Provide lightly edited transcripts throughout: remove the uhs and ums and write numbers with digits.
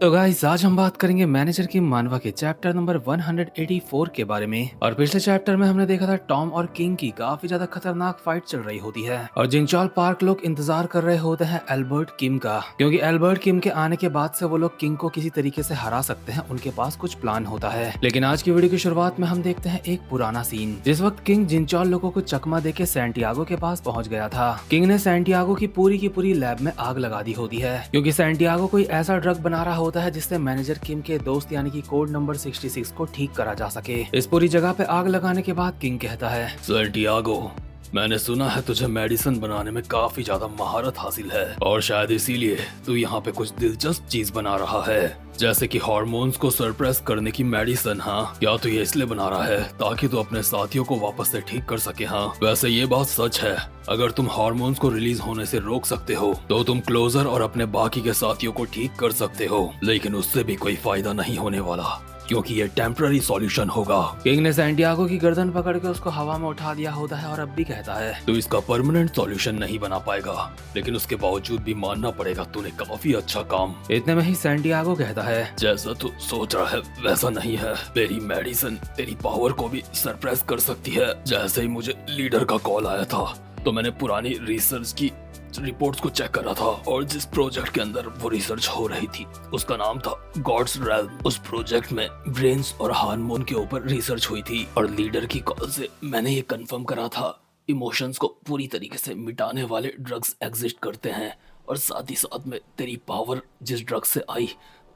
तो गाइस आज हम बात करेंगे मैनेजर की मानवा के चैप्टर नंबर 184 के बारे में। और पिछले चैप्टर में हमने देखा था टॉम और किंग की काफी ज्यादा खतरनाक फाइट चल रही होती है और जिंगचॉल पार्क लोग इंतजार कर रहे होते हैं एल्बर्ट किम का, क्योंकि एल्बर्ट किम के आने के बाद से वो लोग किंग को किसी तरीके से हरा सकते हैं। उनके पास कुछ प्लान होता है। लेकिन आज की वीडियो की शुरुआत में हम देखते हैं एक पुराना सीन, जिस वक्त किंग जिंगचॉल लोगों को चकमा देके सैंटियागो के पास पहुंच गया था। किंग ने सैंटियागो की पूरी लैब में आग लगा दी होती है, क्योंकि सैंटियागो कोई ऐसा ड्रग बना रहा होता है जिससे मैनेजर किम के दोस्त यानी कि कोड नंबर 66 को ठीक करा जा सके। इस पूरी जगह पे आग लगाने के बाद किंग कहता है, सैंटियागो, मैंने सुना है तुझे मेडिसिन बनाने में काफी ज्यादा महारत हासिल है और शायद इसीलिए तू यहाँ पे कुछ दिलचस्प चीज बना रहा है, जैसे कि हार्मोन्स को सरप्रेस करने की मेडिसिन। हाँ, क्या तू ये इसलिए बना रहा है ताकि तू अपने साथियों को वापस से ठीक कर सके? हाँ, वैसे ये बात सच है, अगर तुम हार्मोन्स को रिलीज होने से रोक सकते हो तो तुम क्लोजर और अपने बाकी के साथियों को ठीक कर सकते हो, लेकिन उससे भी कोई फायदा नहीं होने वाला क्योंकि ये टेम्पररी सॉल्यूशन होगा। किंग ने सैंटियागो की गर्दन पकड़ के उसको हवा में उठा दिया होता है और अब भी कहता है, तो इसका परमानेंट सॉल्यूशन नहीं बना पाएगा, लेकिन उसके बावजूद भी मानना पड़ेगा तूने काफी अच्छा काम। इतने में ही सैंटियागो कहता है, जैसा तू सोच रहा है वैसा नहीं है, तेरी मेडिसिन तेरी पावर को भी सरप्रेस कर सकती है। जैसे ही मुझे लीडर का कॉल आया था तो मैंने पुरानी रिसर्च की रिपोर्ट्स को चेक करा था और जिस प्रोजेक्ट के अंदर वो रिसर्च हो रही थी उसका नाम था गॉड्स रेल्म। उस प्रोजेक्ट में ब्रेन्स और हार्मोन के ऊपर रिसर्च हुई थी और लीडर की कॉल से मैंने ये कंफर्म करा था इमोशंस को पूरी तरीके से मिटाने वाले ड्रग्स एग्जिस्ट करते हैं और साथ ही साथ में तेरी पावर जिस ड्रग से आई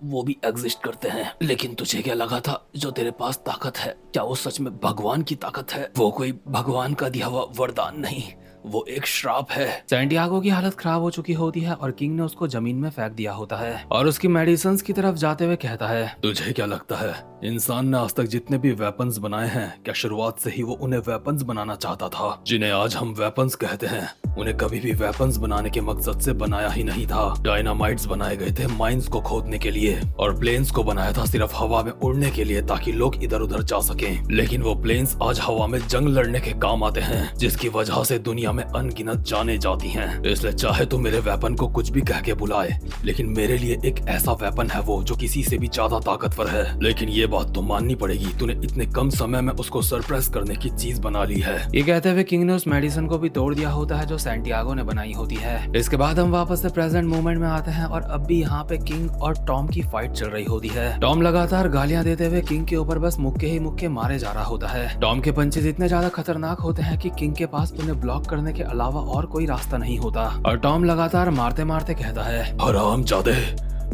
वो भी एग्जिस्ट करते हैं। लेकिन तुझे क्या लगा था जो तेरे पास ताकत है, क्या वो सच में भगवान की ताकत है? वो कोई भगवान का दिया हुआ वरदान नहीं, वो एक श्राप है। सैंटियागो की हालत खराब हो चुकी होती है और किंग ने उसको जमीन में फेंक दिया होता है और उसकी मेडिसिन की तरफ जाते हुए कहता है, तुझे क्या लगता है इंसान ने आज तक जितने भी वेपन्स बनाए हैं, क्या शुरुआत से ही वो उन्हें वेपन्स बनाना चाहता था? जिन्हें आज हम वेपन्स कहते हैं उन्हें कभी भी वेपन्स बनाने के मकसद से बनाया ही नहीं था। डायनामाइट्स बनाए गए थे माइंस को खोदने के लिए और प्लेन्स को बनाया था सिर्फ हवा में उड़ने के लिए ताकि लोग इधर उधर जा सकें। लेकिन वो प्लेन्स आज हवा में जंग लड़ने के काम आते हैं, जिसकी वजह से दुनिया में अनगिनत जाने जाती हैं। इसलिए चाहे तो मेरे वेपन को कुछ भी कह के बुलाए, लेकिन मेरे लिए एक ऐसा वेपन है वो जो किसी से भी ज्यादा ताकतवर है। लेकिन ये बात तो माननी पड़ेगी, तूने इतने कम समय में उसको सरप्राइज करने की चीज बना ली है। ये कहते हुए किंग ने उस मेडिसिन को भी तोड़ दिया होता है जो सैंटियागो ने बनाई होती है। इसके बाद हम वापस से प्रेजेंट मोमेंट में आते हैं और अब भी यहाँ पे किंग और टॉम की फाइट चल रही होती है। टॉम लगातार गालियां देते हुए किंग के ऊपर बस मुक्के ही मुक्के मारे जा रहा होता है। टॉम के पंचेस इतने ज्यादा खतरनाक होते हैं कि किंग के पास उन्हें ब्लॉक करने के अलावा और कोई रास्ता नहीं होता और टॉम लगातार मारते मारते कहता है, हरामजादे,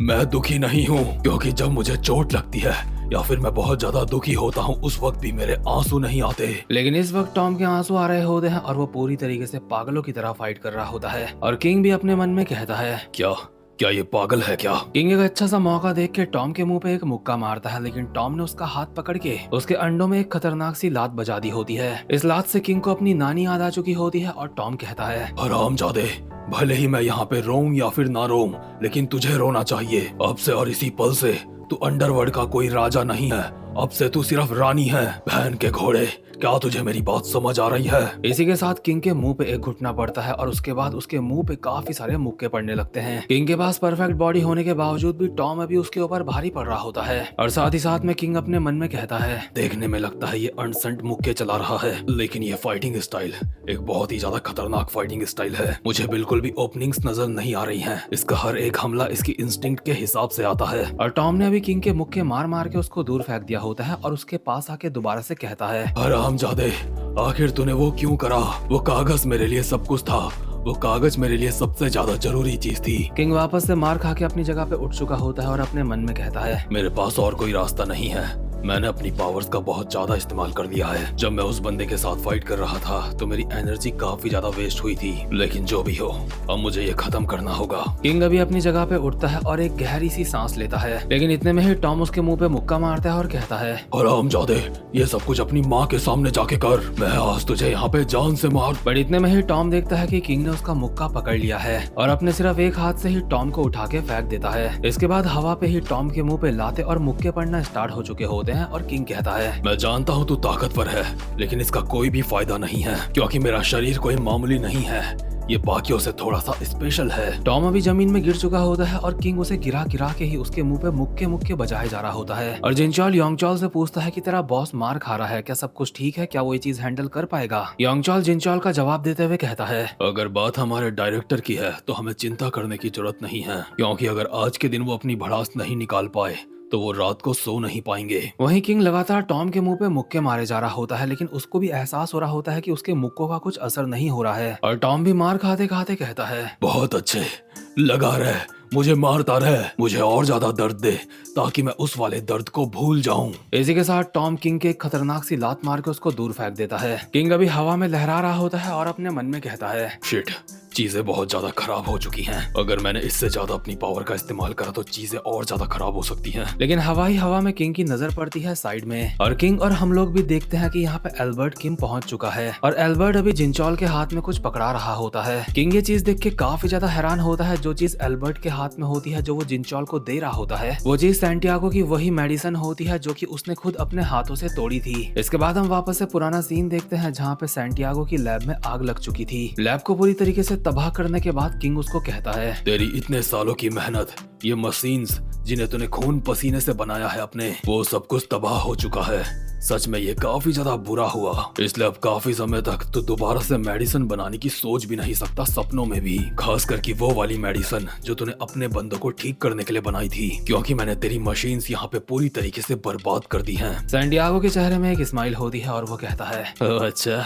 मैं दुखी नहीं हूँ, क्योंकि जब मुझे चोट लगती है या फिर मैं बहुत ज्यादा दुखी होता हूँ उस वक्त भी मेरे आंसू नहीं आते। लेकिन इस वक्त टॉम के आंसू आ रहे होते हैं और वो पूरी तरीके से पागलों की तरह फाइट कर रहा होता है और किंग भी अपने मन में कहता है, क्या क्या ये पागल है क्या? किंग एक अच्छा सा मौका देख के टॉम के मुंह पे एक मुक्का मारता है, लेकिन टॉम ने उसका हाथ पकड़ के उसके अंडों में एक खतरनाक सी लात बजा दी होती है। इस लात से किंग को अपनी नानी याद आ चुकी होती है और टॉम कहता है, हरामजादे, भले ही मैं यहाँ पे रोऊं या फिर ना रोऊं, लेकिन तुझे रोना चाहिए। अब से और इसी पल से तू अंडरवर्ल्ड का कोई राजा नहीं है, अब से तू सिर्फ रानी है। बहन के घोड़े, क्या तुझे मेरी बात समझ आ रही है? इसी के साथ किंग के मुंह पे एक घुटना पड़ता है और उसके बाद उसके मुंह पे काफी सारे मुक्के पड़ने लगते हैं। किंग के पास परफेक्ट बॉडी होने के बावजूद भी टॉम अभी उसके ऊपर भारी पड़ रहा होता है और साथ ही साथ में किंग अपने मन में कहता है, देखने में लगता है ये अनसंट मुक्के चला रहा है, लेकिन ये फाइटिंग स्टाइल एक बहुत ही ज्यादा खतरनाक फाइटिंग स्टाइल है। मुझे बिल्कुल भी ओपनिंग्स नजर नहीं आ रही हैं। इसका हर एक हमला इसकी इंस्टिंक्ट के हिसाब से आता है। और टॉम ने अभी किंग के मुक्के मार मार के उसको दूर फेंक दिया होता है और उसके पास आके दोबारा से कहता है, हरामजादे, आखिर तूने वो क्यों करा? वो कागज मेरे लिए सब कुछ था, वो कागज मेरे लिए सबसे ज्यादा जरूरी चीज थी। किंग वापस से मार खा के अपनी जगह पे उठ चुका होता है और अपने मन में कहता है, मेरे पास और कोई रास्ता नहीं है। मैंने अपनी पावर्स का बहुत ज्यादा इस्तेमाल कर दिया है। जब मैं उस बंदे के साथ फाइट कर रहा था तो मेरी एनर्जी काफी ज्यादा वेस्ट हुई थी, लेकिन जो भी हो अब मुझे ये खत्म करना होगा। किंग अभी अपनी जगह पे उठता है और एक गहरी सी सांस लेता है, लेकिन इतने में ही टॉम उसके मुंह पे मुक्का मारता है और कहता है, हरामजादे, ये सब कुछ अपनी माँ के सामने जाके कर, मैं आज तुझे यहाँ पे जान से मार। बट इतने में ही टॉम देखता है कि किंग ने उसका मुक्का पकड़ लिया है और अपने सिर्फ एक हाथ से ही टॉम को उठा के फेंक देता है। इसके बाद हवा पे ही टॉम के मुंह पे लाते और मुक्के पड़ना स्टार्ट हो चुके होते हैं और किंग कहता है, मैं जानता हूँ तू ताकतवर है, लेकिन इसका कोई भी फायदा नहीं है, क्योंकि मेरा शरीर कोई मामूली नहीं है। ये बाकियों से थोड़ा सा स्पेशल है। टॉम अभी जमीन में गिर चुका होता है और किंग उसे गिरा गिरा के ही उसके मुंह पे मुक्के मुक्के बजाए जा रहा होता है और जिनचॉल योंगचॉल से पूछता है कि तेरा बॉस मार खा रहा है, क्या सब कुछ ठीक है, क्या वो ये चीज हैंडल कर पाएगा। योंगचॉल जिनचॉल का जवाब देते हुए कहता है, अगर बात हमारे डायरेक्टर की है तो हमें चिंता करने की जरूरत नहीं है, क्योंकि अगर आज के दिन वो अपनी भड़ास नहीं निकाल पाए तो वो रात को सो नहीं पाएंगे। वहीं किंग लगातार टॉम के मुंह पे मुक्के मारे जा रहा होता है, लेकिन उसको भी एहसास हो रहा होता है कि उसके मुक्कों का कुछ असर नहीं हो रहा है और टॉम भी मार खाते खाते कहता है, बहुत अच्छे, लगा रहे, मुझे मारता रहे, मुझे और ज्यादा दर्द दे ताकि मैं उस वाले दर्द को भूल जाऊं। इसी के साथ टॉम किंग के एक खतरनाक सी लात मार के उसको दूर फेंक देता है। किंग अभी हवा में लहरा रहा होता है और अपने मन में कहता है, शिट, चीजें बहुत ज्यादा खराब हो चुकी हैं। अगर मैंने इससे ज्यादा अपनी पावर का इस्तेमाल करा तो चीजें और ज्यादा खराब हो सकती हैं। लेकिन हवाई हवा में किंग की नजर पड़ती है साइड में और किंग और हम लोग भी देखते हैं कि यहाँ पे एल्बर्ट किम पहुंच चुका है और एल्बर्ट अभी जिनचॉल के हाथ में कुछ पकड़ा रहा होता है। किंग ये चीज देख के काफी ज्यादा हैरान होता है। जो चीज एल्बर्ट के हाथ में होती है, जो वो जिनचॉल को दे रहा होता है, वो चीज सैंटियागो की वही मेडिसिन होती है जो कि उसने खुद अपने हाथों से तोड़ी थी। इसके बाद हम वापस से पुराना सीन देखते हैं जहाँ पे सैंटियागो की लैब में आग लग चुकी थी। लैब को पूरी तरीके से तबाह करने के बाद किंग उसको कहता है, तेरी इतने सालों की मेहनत, ये मशीन्स जिन्हें तूने खून पसीने से बनाया है अपने, वो सब कुछ तबाह हो चुका है। सच में ये काफी ज्यादा बुरा हुआ, इसलिए अब काफी समय तक तू दोबारा से मेडिसिन बनाने की सोच भी नहीं सकता, सपनों में भी। खास करके वो वाली मेडिसिन जो तूने अपने बंदों को ठीक करने के लिए बनाई थी, क्योंकि मैंने तेरी मशीन्स यहाँ पे पूरी तरीके से बर्बाद कर दी हैं। सैंटियागो के चेहरे में एक स्माइल होती है और वो कहता है, अच्छा,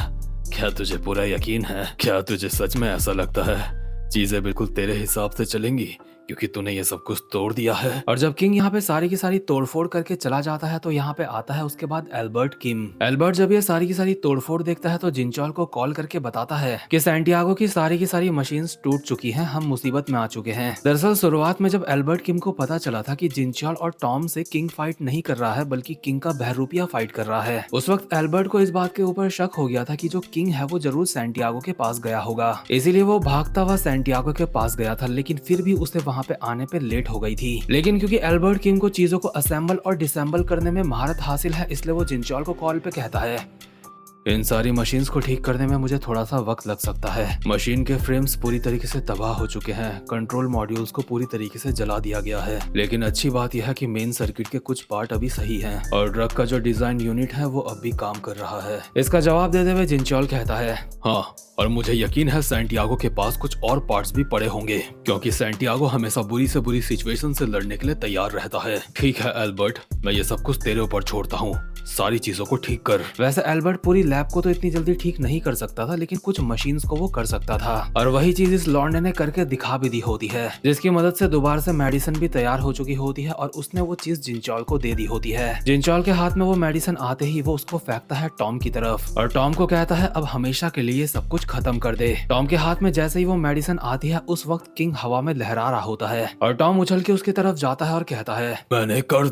क्या तुझे पूरा यकीन है? क्या तुझे सच में ऐसा लगता है चीजें बिल्कुल तेरे हिसाब से चलेंगी क्योंकि तूने ये सब कुछ तोड़ दिया है? और जब किंग यहाँ पे सारी की सारी तोड़फोड़ करके चला जाता है तो यहाँ पे आता है उसके बाद एल्बर्ट किम। एल्बर्ट जब ये सारी की सारी तोड़फोड़ देखता है तो जिनचॉल को कॉल करके बताता है कि सैंटियागो की सारी मशीन्स टूट चुकी हैं, हम मुसीबत में आ चुके हैं। दरअसल शुरुआत में जब एल्बर्ट किम को पता चला था कि जिनचॉल और टॉम से किंग फाइट नहीं कर रहा है बल्कि किंग का बहरूपिया फाइट कर रहा है, उस वक्त एल्बर्ट को इस बात के ऊपर शक हो गया था कि जो किंग है वो जरूर सैंटियागो के पास गया होगा। इसीलिए वो भागता हुआ सैंटियागो के पास गया था, लेकिन फिर भी उसे वहाँ पे आने पे लेट हो गई थी। लेकिन क्योंकि एल्बर्ट किम को चीजों को असेंबल और डिसेंबल करने में महारत हासिल है, इसलिए वो जिनचॉल को कॉल पे कहता है, इन सारी मशीन्स को ठीक करने में मुझे थोड़ा सा वक्त लग सकता है। मशीन के फ्रेम्स पूरी तरीके से तबाह हो चुके हैं, कंट्रोल मॉड्यूल्स को पूरी तरीके से जला दिया गया है, लेकिन अच्छी बात यह है कि मेन सर्किट के कुछ पार्ट अभी सही हैं और ड्रग का जो डिजाइन यूनिट है वो अब भी काम कर रहा है। इसका जवाब देते हुए जिनचॉल कहता है, हाँ, और मुझे यकीन है सैंटियागो के पास कुछ और पार्ट्स भी पड़े होंगे, क्योंकि सैंटियागो हमेशा बुरी से बुरी सिचुएशन से लड़ने के लिए तैयार रहता है। ठीक है एल्बर्ट, मैं ये सब कुछ तेरे ऊपर छोड़ता हूँ, सारी चीजों को ठीक कर। वैसे एल्बर्ट पूरी लैब को तो इतनी जल्दी ठीक नहीं कर सकता था, लेकिन कुछ मशीन्स को वो कर सकता था और वही चीज इस लॉन्डे ने करके दिखा भी दी होती है, जिसकी मदद से दोबारा से मेडिसिन भी तैयार हो चुकी होती है और उसने वो चीज जिनचॉल को दे दी होती है। जिनचॉल के हाथ में वो मेडिसिन आते ही वो उसको फेंकता है टॉम की तरफ और टॉम को कहता है अब हमेशा के लिए सब कुछ खत्म कर दे। टॉम के हाथ में जैसे ही वो मेडिसिन आती है उस वक्त किंग हवा में लहरा रहा होता है और टॉम उछल के उसकी तरफ जाता है और कहता है, मैंने कर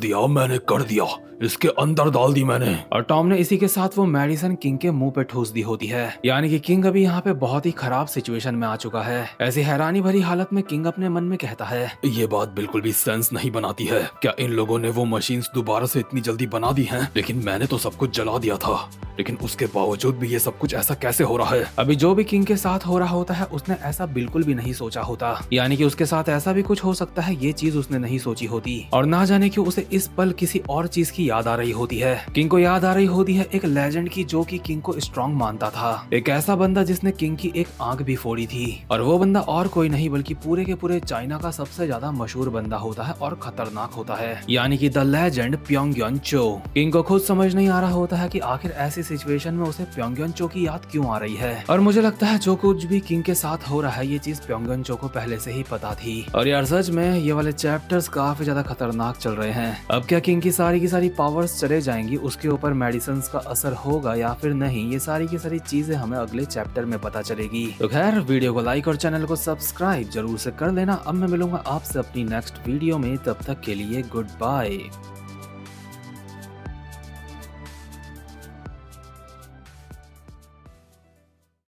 दिया, इसके अंदर डाल दी मैंने। और टॉम ने इसी के साथ वो मेडिसिन किंग के मुंह पे ठूस दी होती है। यानी कि किंग अभी यहाँ पे बहुत ही खराब सिचुएशन में आ चुका है। ऐसी हैरानी भरी हालत में किंग अपने मन में कहता है, ये बात बिल्कुल भी सेंस नहीं बनाती है। क्या इन लोगों ने वो मशीन्स दोबारा से इतनी जल्दी बना दी हैं? लेकिन मैंने तो सब कुछ जला दिया था, लेकिन उसके बावजूद भी ये सब कुछ ऐसा कैसे हो रहा है? अभी जो भी किंग के साथ हो रहा होता है उसने ऐसा बिल्कुल भी नहीं सोचा होता। यानी कि उसके साथ ऐसा भी कुछ हो सकता है, ये चीज उसने नहीं सोची होती और ना जाने क्यों उसे इस पल किसी और चीज की याद आ रही होती है। किंग को याद आ रही होती है एक लेजेंड की जो कि किंग को स्ट्रॉन्ग मानता था, एक ऐसा बंदा जिसने किंग की एक आंख भी फोड़ी थी और वो बंदा और कोई नहीं बल्कि पूरे के पूरे चाइना का सबसे ज्यादा मशहूर बंदा होता है और खतरनाक होता है, यानी कि द लेजेंड प्योंगयन चो। किंग को खुद समझ नहीं आ रहा होता है कि आखिर ऐसी सिचुएशन में उसे प्योंगयन चो की याद क्यों आ रही है और मुझे लगता है जो कुछ भी किंग के साथ हो रहा है ये चीज प्योंगयन चो को पहले से ही पता थी। और यार सच में ये वाले चैप्टर्स काफी ज्यादा खतरनाक चल रहे हैं। अब क्या किंग की सारी पावर्स चले जाएंगी, उसके ऊपर मेडिसिन का असर होगा या फिर नहीं, ये सारी की सारी चीजें हमें अगले चैप्टर में पता चलेगी। तो खैर वीडियो को लाइक और चैनल को सब्सक्राइब जरूर से कर लेना। अब मैं मिलूंगा आपसे अपनी नेक्स्ट वीडियो में, तब तक के लिए गुड बाय।